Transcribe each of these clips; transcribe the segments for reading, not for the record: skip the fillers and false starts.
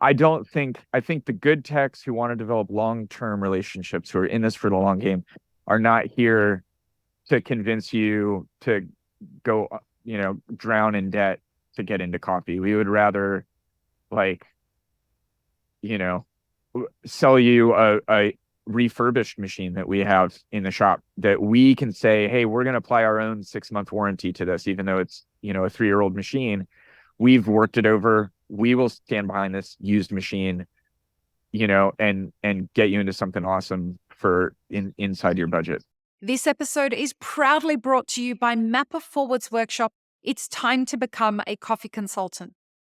I think the good techs who want to develop long-term relationships, who are in this for the long game, are not here to convince you to go, drown in debt to get into coffee. We would rather, like, you know, sell you a refurbished machine that we have in the shop that we can say, hey, we're going to apply our own 6-month warranty to this, even though it's, a 3-year-old machine. We've worked it over. We will stand behind this used machine, and get you into something awesome for inside your budget. This episode is proudly brought to you by Mapper Forward's workshop. It's time to become a coffee consultant.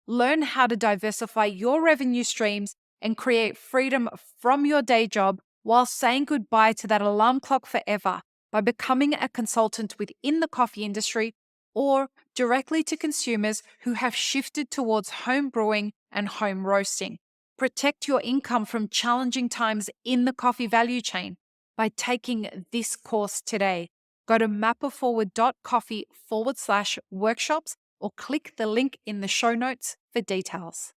Learn how to diversify your revenue streams and create freedom from your day job while saying goodbye to that alarm clock forever by becoming a consultant within the coffee industry or directly to consumers who have shifted towards home brewing and home roasting. Protect your income from challenging times in the coffee value chain by taking this course today. Go to mapperforward.coffee/workshops or click the link in the show notes for details.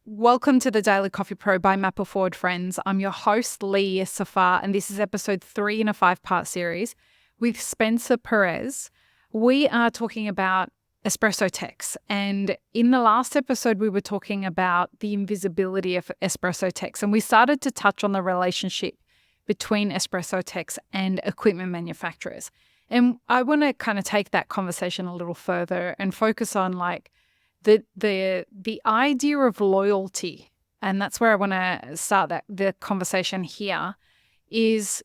Welcome to the Daily Coffee Pro by Mapper Forward, friends. I'm your host, Lee Safar, and this is episode 3 in a 5-part series with Spencer Perez. We are talking about espresso techs, and in the last episode, we were talking about the invisibility of espresso techs, and we started to touch on the relationship between espresso techs and equipment manufacturers. And I want to kind of take that conversation a little further and focus on like the idea of loyalty. And that's where I want to start the conversation here is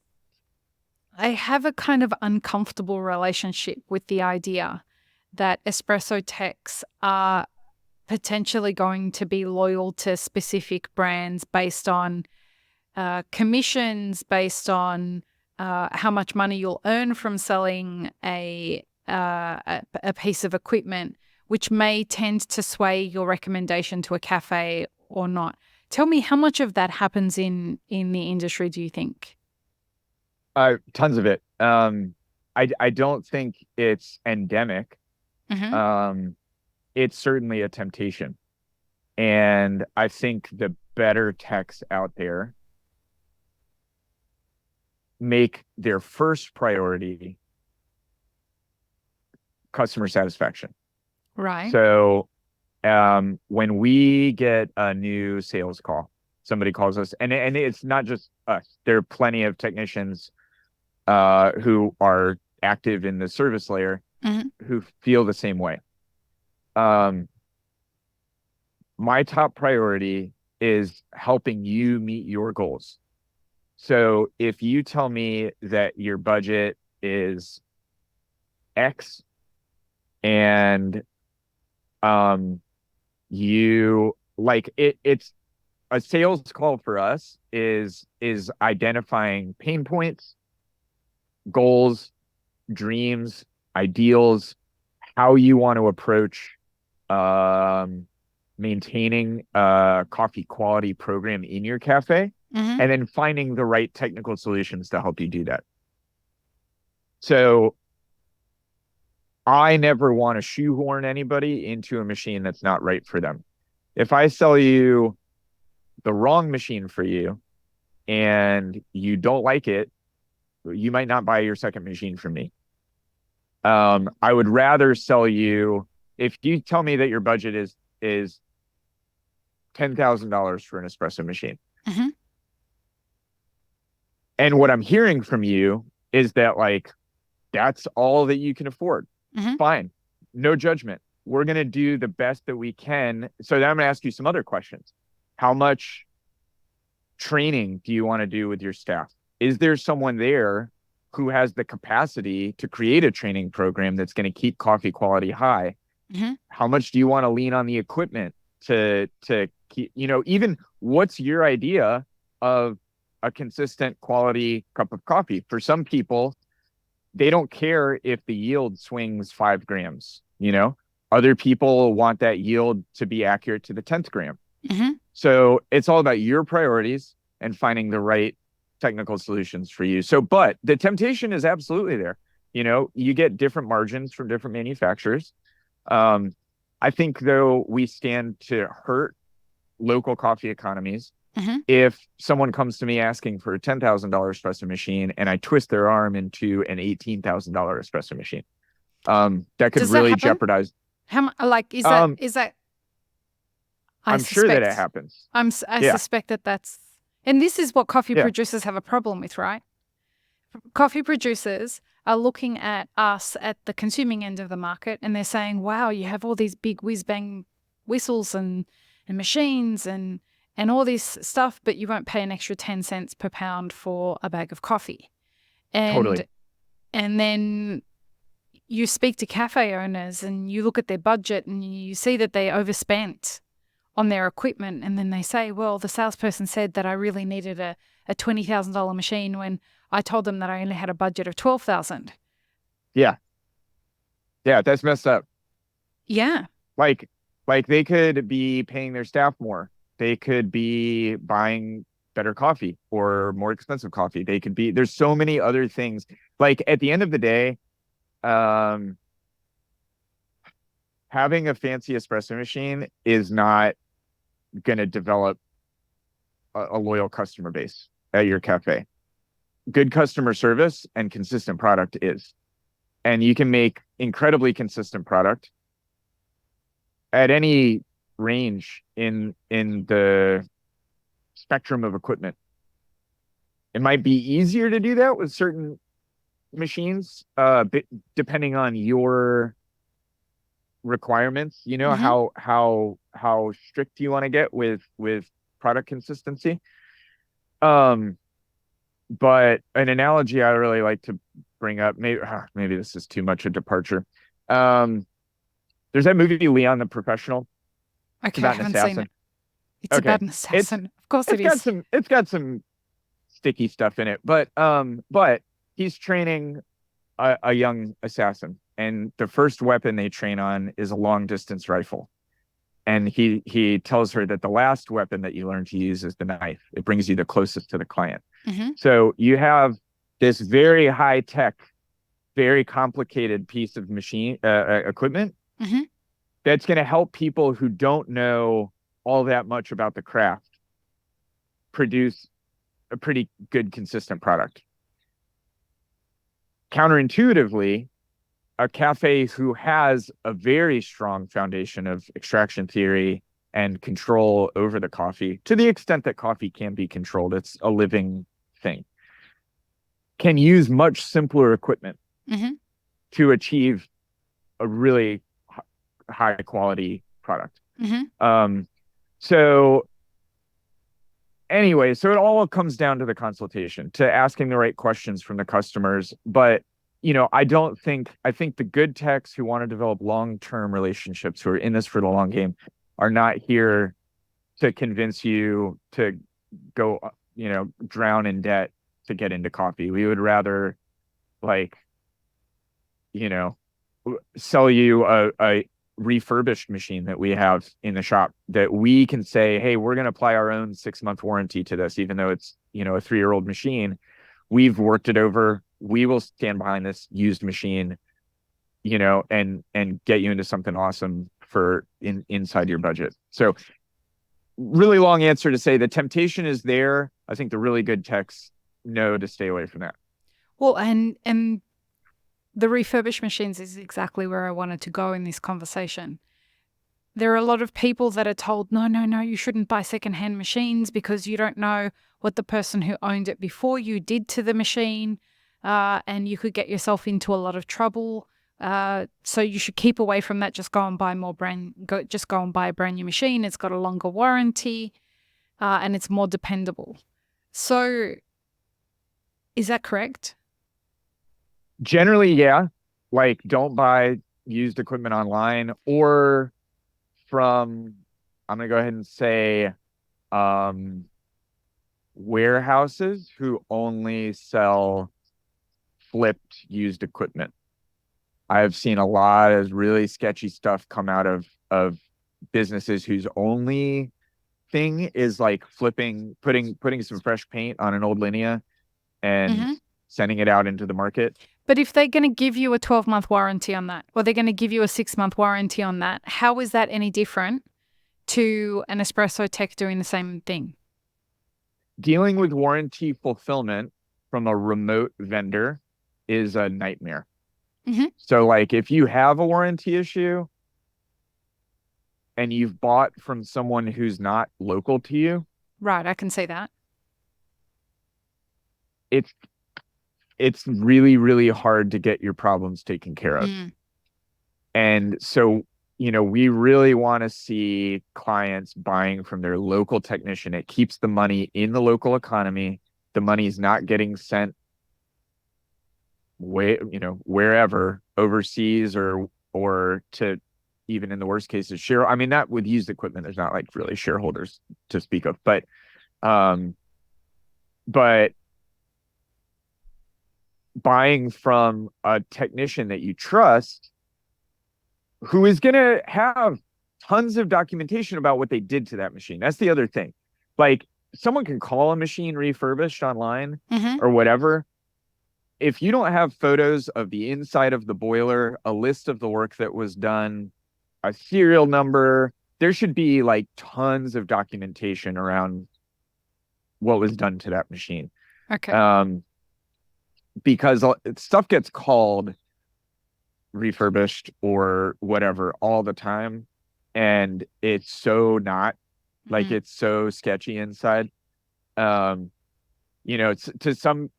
I have a kind of uncomfortable relationship with the idea that espresso techs are potentially going to be loyal to specific brands based on commissions, based on how much money you'll earn from selling a piece of equipment, which may tend to sway your recommendation to a cafe or not. Tell me, how much of that happens in the industry, do you think? Tons of it. I don't think it's endemic. Mm-hmm. It's certainly a temptation. And I think the better techs out there make their first priority customer satisfaction. Right. So when we get a new sales call, somebody calls us, and it's not just us. There are plenty of technicians who are active in the service layer who feel the same way. My top priority is helping you meet your goals. So if you tell me that your budget is X and you like it's a sales call for us is identifying pain points, goals, dreams, ideals, how you want to approach maintaining a coffee quality program in your cafe, and then finding the right technical solutions to help you do that. So I never want to shoehorn anybody into a machine that's not right for them. If I sell you the wrong machine for you and you don't like it, you might not buy your second machine from me. I would rather sell you, if you tell me that your budget is $10,000 for an espresso machine. And what I'm hearing from you is that like, that's all that you can afford. Fine. No judgment. We're going to do the best that we can. So then I'm going to ask you some other questions. How much training do you want to do with your staff? Is there someone there who has the capacity to create a training program that's going to keep coffee quality high? How much do you want to lean on the equipment to keep, even what's your idea of a consistent quality cup of coffee? For some people, they don't care if the yield swings 5 grams, Other people want that yield to be accurate to the 10th gram. So it's all about your priorities and finding the right technical solutions for you. So, but the temptation is absolutely there. You get different margins from different manufacturers. I think though we stand to hurt local coffee economies. Mm-hmm. If someone comes to me asking for a $10,000 espresso machine and I twist their arm into an $18,000 espresso machine, that could Does that really happen? jeopardize. Is that? I'm sure that it happens. I Yeah. suspect that's, and this is what coffee Yeah. producers have a problem with, right? Coffee producers are looking at us at the consuming end of the market, and they're saying, "Wow, you have all these big whiz bang whistles and machines and all this stuff, but you won't pay an extra 10 cents per pound for a bag of coffee." Totally. And then you speak to cafe owners and you look at their budget and you see that they overspent on their equipment, and then they say, well, the salesperson said that I really needed a $20,000 machine when I told them that I only had a budget of $12,000. Yeah. Yeah, that's messed up. Yeah. Like they could be paying their staff more. They could be buying better coffee or more expensive coffee. They could be, there's so many other things. Like at the end of the day, having a fancy espresso machine is not going to develop a loyal customer base at your cafe. Good customer service and consistent product is. And you can make incredibly consistent product at any range in the spectrum of equipment. It might be easier to do that with certain machines, depending on your requirements, Mm-hmm. how strict you want to get with product consistency. But an analogy I really like to bring up, maybe this is too much a departure. There's that movie Leon the Professional. Okay, I haven't seen it. It's about an assassin. Of course it is. It's got some sticky stuff in it, but he's training a young assassin, and the first weapon they train on is a long distance rifle. And he tells her that the last weapon that you learn to use is the knife. It brings you the closest to the client. Mm-hmm. So you have this very high tech, very complicated piece of machine equipment Mm-hmm. that's going to help people who don't know all that much about the craft produce a pretty good, consistent product. Counterintuitively, a cafe who has a very strong foundation of extraction theory and control over the coffee, to the extent that coffee can be controlled, it's a living thing, can use much simpler equipment Mm-hmm. to achieve a really high quality product. Mm-hmm. So anyway, so it all comes down to the consultation, to asking the right questions from the customers. But I think the good techs who want to develop long-term relationships, who are in this for the long game, are not here to convince you to go, drown in debt to get into coffee. We would rather, sell you a refurbished machine that we have in the shop that we can say, hey, we're going to apply our own 6-month warranty to this, even though it's, a 3-year-old machine. We've worked it over. We will stand behind this used machine, and get you into something awesome for inside your budget. So really long answer to say the temptation is there. I think the really good techs know to stay away from that. Well, and the refurbished machines is exactly where I wanted to go in this conversation. There are a lot of people that are told, no, you shouldn't buy secondhand machines because you don't know what the person who owned it before you did to the machine, and you could get yourself into a lot of trouble. So you should keep away from that. Just go and buy a brand new machine. It's got a longer warranty, and it's more dependable. So is that correct? Generally, yeah. Don't buy used equipment online or from, I'm going to go ahead and say, warehouses who only sell flipped used equipment. I've seen a lot of really sketchy stuff come out of businesses whose only thing is putting some fresh paint on an old Linea and sending it out into the market. But if they're going to give you a 12-month warranty on that, or they're going to give you a 6-month warranty on that, how is that any different to an espresso tech doing the same thing? Dealing with warranty fulfillment from a remote vendor is a nightmare. Mm-hmm. So like if you have a warranty issue and you've bought from someone who's not local to you, Right, I can see that. It's really, really hard to get your problems taken care of. Mm. And so, we really want to see clients buying from their local technician. It keeps the money in the local economy. The money's not getting sent wherever, overseas or to, even in the worst cases, share. I mean, not with used equipment, there's not like really shareholders to speak of, but buying from a technician that you trust, who is going to have tons of documentation about what they did to that machine. That's the other thing. Like, someone can call a machine refurbished online or whatever. If you don't have photos of the inside of the boiler, a list of the work that was done, a serial number, there should be like tons of documentation around what was done to that machine. Okay. Because stuff gets called refurbished or whatever all the time, and it's so not like it's so sketchy inside. It's to some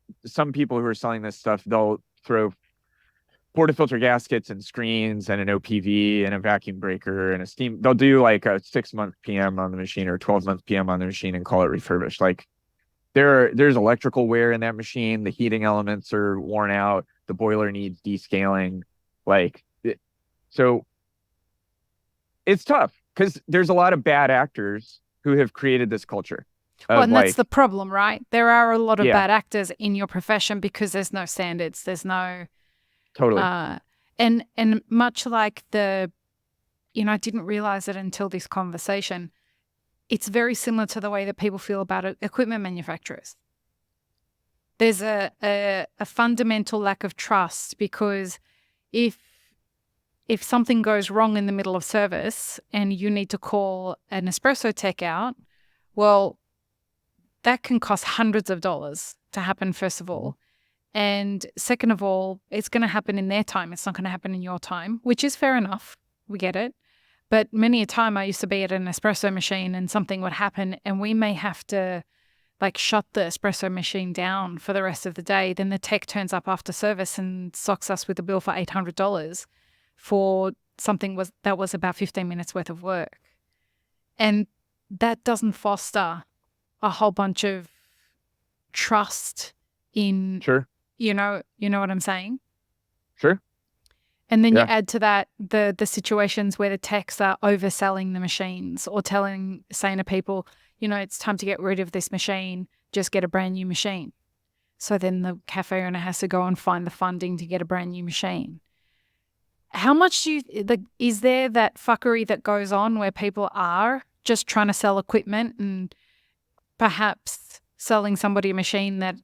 people who are selling this stuff, they'll throw portafilter gaskets and screens and an OPV and a vacuum breaker and a steam. They'll do like a 6-month PM on the machine or 12-month PM on the machine and call it refurbished. Like, there's electrical wear in that machine. The heating elements are worn out. The boiler needs descaling. So it's tough because there's a lot of bad actors who have created this culture. Well, and that's the problem, right? There are a lot of Yeah. bad actors in your profession because there's no standards. There's no Totally. And much like I didn't realize it until this conversation. It's very similar to the way that people feel about equipment manufacturers. There's a fundamental lack of trust because if something goes wrong in the middle of service and you need to call an espresso tech out, well, that can cost hundreds of dollars to happen, first of all. And second of all, it's going to happen in their time. It's not going to happen in your time, which is fair enough. We get it. But many a time I used to be at an espresso machine and something would happen and we may have to shut the espresso machine down for the rest of the day. Then the tech turns up after service and socks us with a bill for $800 for something that was about 15 minutes worth of work. And that doesn't foster a whole bunch of trust in, Sure. You know what I'm saying? Sure. And then you add to that the situations where the techs are overselling the machines or saying to people, it's time to get rid of this machine, just get a brand new machine. So then the cafe owner has to go and find the funding to get a brand new machine. How much is there that fuckery that goes on where people are just trying to sell equipment and perhaps selling somebody a machine that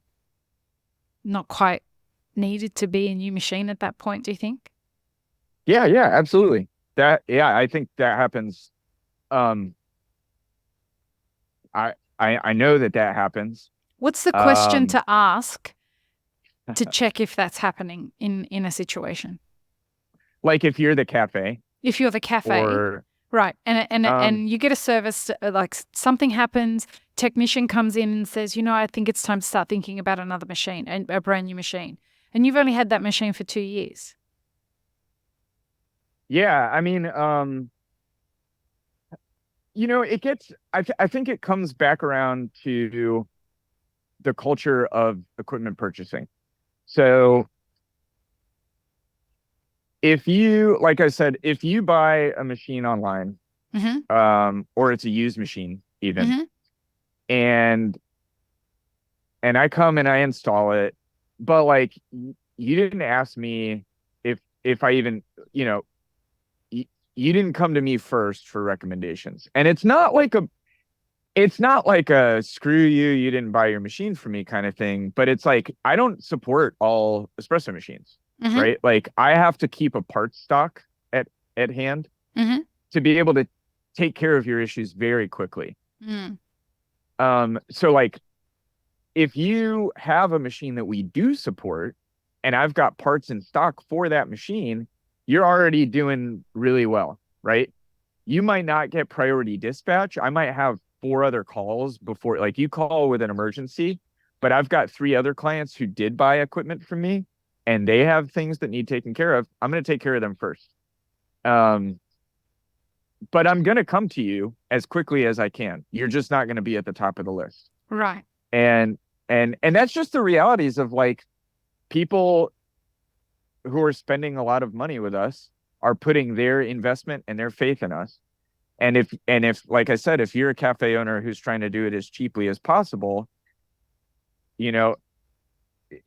not quite needed to be a new machine at that point, do you think? Yeah, absolutely. I think that happens. I know that happens. What's the question to ask to check if that's happening in a situation? Like if you're the cafe. If you're the cafe, right? And you get a service, like something happens, technician comes in and says, I think it's time to start thinking about another machine, a brand new machine, and you've only had that machine for 2 years. Yeah, I mean, it gets. I think it comes back around to the culture of equipment purchasing. So, like I said, if you buy a machine online, or it's a used machine even, and I come and I install it, but like you didn't ask me if I even, you didn't come to me first for recommendations. And it's not like a screw you didn't buy your machine for me kind of thing, but it's like I don't support all espresso machines, right? Like I have to keep a part stock at hand to be able to take care of your issues very quickly. Mm. So like, if you have a machine that we do support and I've got parts in stock for that machine, you're already doing really well, right? You might not get priority dispatch. I might have 4 other calls before, like you call with an emergency, but I've got 3 other clients who did buy equipment from me and they have things that need taken care of. I'm going to take care of them first. But I'm going to come to you as quickly as I can. You're just not going to be at the top of the list. Right. And that's just the realities of like people who are spending a lot of money with us are putting their investment and their faith in us. And if, like I said, if you're a cafe owner who's trying to do it as cheaply as possible, you know,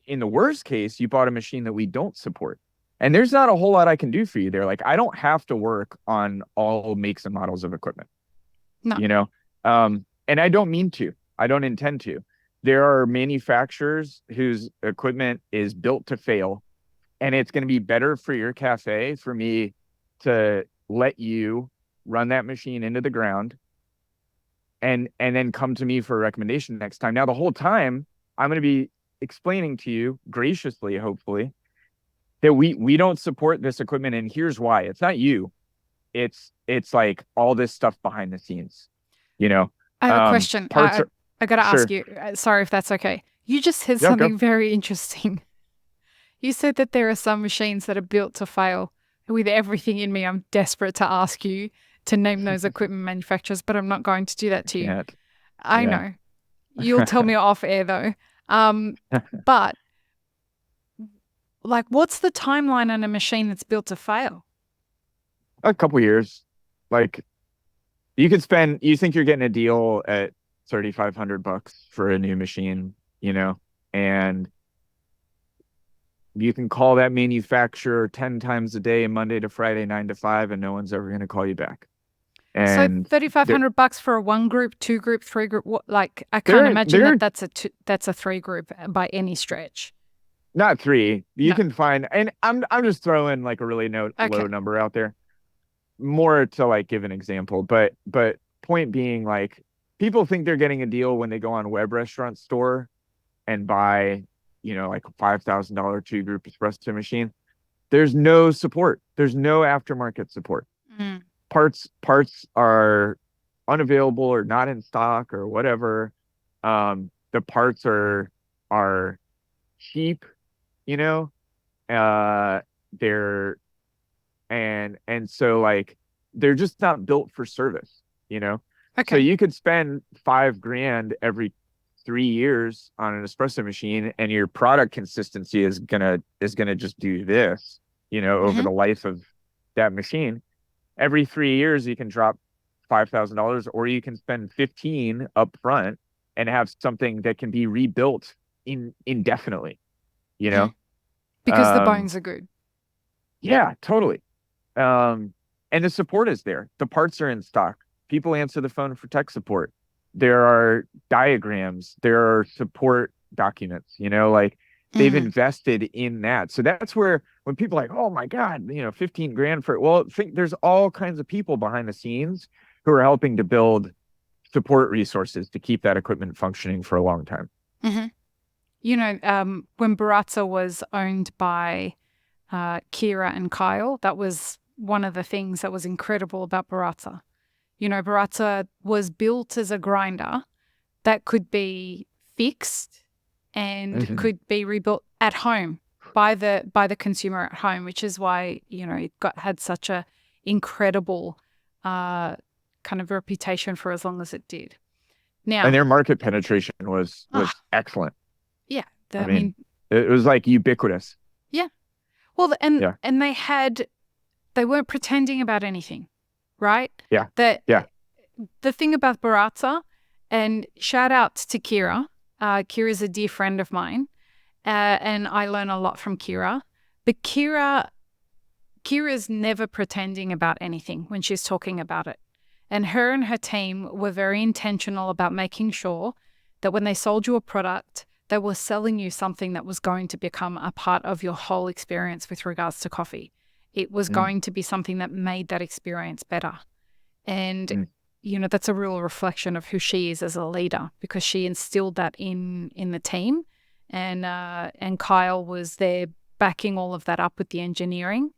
in the worst case, you bought a machine that we don't support. And there's not a whole lot I can do for you there. Like, I don't have to work on all makes and models of equipment, No. you know? And I don't mean to, I don't intend to. There are manufacturers whose equipment is built to fail, and it's going to be better for your cafe for me to let you run that machine into the ground and then come to me for a recommendation next time. Now, the whole time I'm going to be explaining to you graciously, hopefully, that we don't support this equipment, and here's why. It's not you. It's like all this stuff behind the scenes, you know. I have a question. I got to ask you. Sorry if that's okay. You just said something very interesting. You said that there are some machines that are built to fail. With everything in me, I'm desperate to ask you to name those equipment manufacturers, but I'm not going to do that to you. I know. You'll tell me off air though. But like, what's the timeline on a machine that's built to fail? A couple years. Like, you think you're getting a deal at $3,500 for a new machine, you know, and you can call that manufacturer 10 times a day, Monday to Friday, 9 to 5, and no one's ever going to call you back. And so $3,500 for a 1 group, 2 group, 3 group. What, like, I can't imagine that's a 3 group by any stretch. Not 3. You can find, and I'm just throwing like a really low number out there, more to like give an example. But point being, like, people think they're getting a deal when they go on Web Restaurant Store and buy, you know, like a $5,000 2 group espresso machine. There's no support. There's no aftermarket support. Mm. Parts are unavailable or not in stock or whatever. The parts are cheap, you know. They're and so like they're just not built for service, you know. Okay. So you could spend $5,000 every 3 years on an espresso machine, and your product consistency is gonna just do this, you know, over the life of that machine. Every 3 years you can drop $5,000, or you can spend 15 up front and have something that can be rebuilt indefinitely, you know, because the bones are good. Yeah, totally. And the support is there. The parts are in stock. People answer the phone for tech support. There are diagrams. There are support documents, you know, like they've invested in that. So that's where when people are like, oh my God, you know, $15,000 for it. Well, there's all kinds of people behind the scenes who are helping to build support resources to keep that equipment functioning for a long time. Mm-hmm. You know, when Baratza was owned by Kira and Kyle, that was one of the things that was incredible about Baratza. You know, Baratza was built as a grinder that could be fixed and could be rebuilt at home by the consumer at home, which is why, you know, it had such a incredible kind of reputation for as long as it did. Now, and their market penetration was excellent. Yeah, I mean, it was like ubiquitous. Yeah. Well, and they weren't pretending about anything, right? Yeah. The thing about Baratza, and shout out to Kira. Kira's a dear friend of mine, and I learn a lot from Kira. But Kira's never pretending about anything when she's talking about it. And her team were very intentional about making sure that when they sold you a product, they were selling you something that was going to become a part of your whole experience with regards to coffee. It was going to be something that made that experience better. And, that's a real reflection of who she is as a leader, because she instilled that in the team. And Kyle was there backing all of that up with the engineering.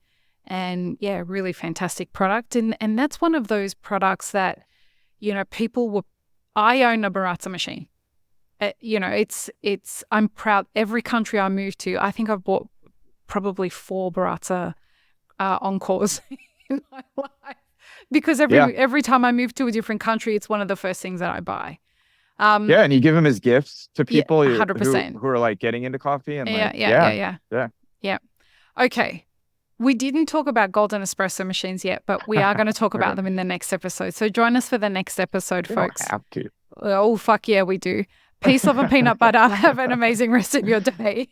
And yeah, really fantastic product. And that's one of those products that, I own a Baratza machine. I'm proud. Every country I move to, I think I've bought probably 4 Baratza Encores in my life, because every time I move to a different country, it's one of the first things that I buy. And you give them as gifts to people 100%. who are like getting into coffee and yeah. Okay. We didn't talk about golden espresso machines yet, but we are going to talk about them in the next episode. So join us for the next episode, folks. Don't have to. Oh, fuck yeah, we do. Peace, love, and peanut butter. Have an amazing rest of your day.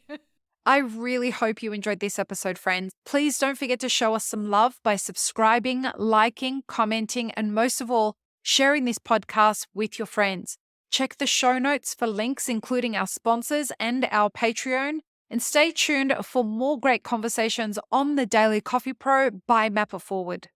I really hope you enjoyed this episode, friends. Please don't forget to show us some love by subscribing, liking, commenting, and most of all, sharing this podcast with your friends. Check the show notes for links, including our sponsors and our Patreon. And stay tuned for more great conversations on the Daily Coffee Pro by Mapper Forward.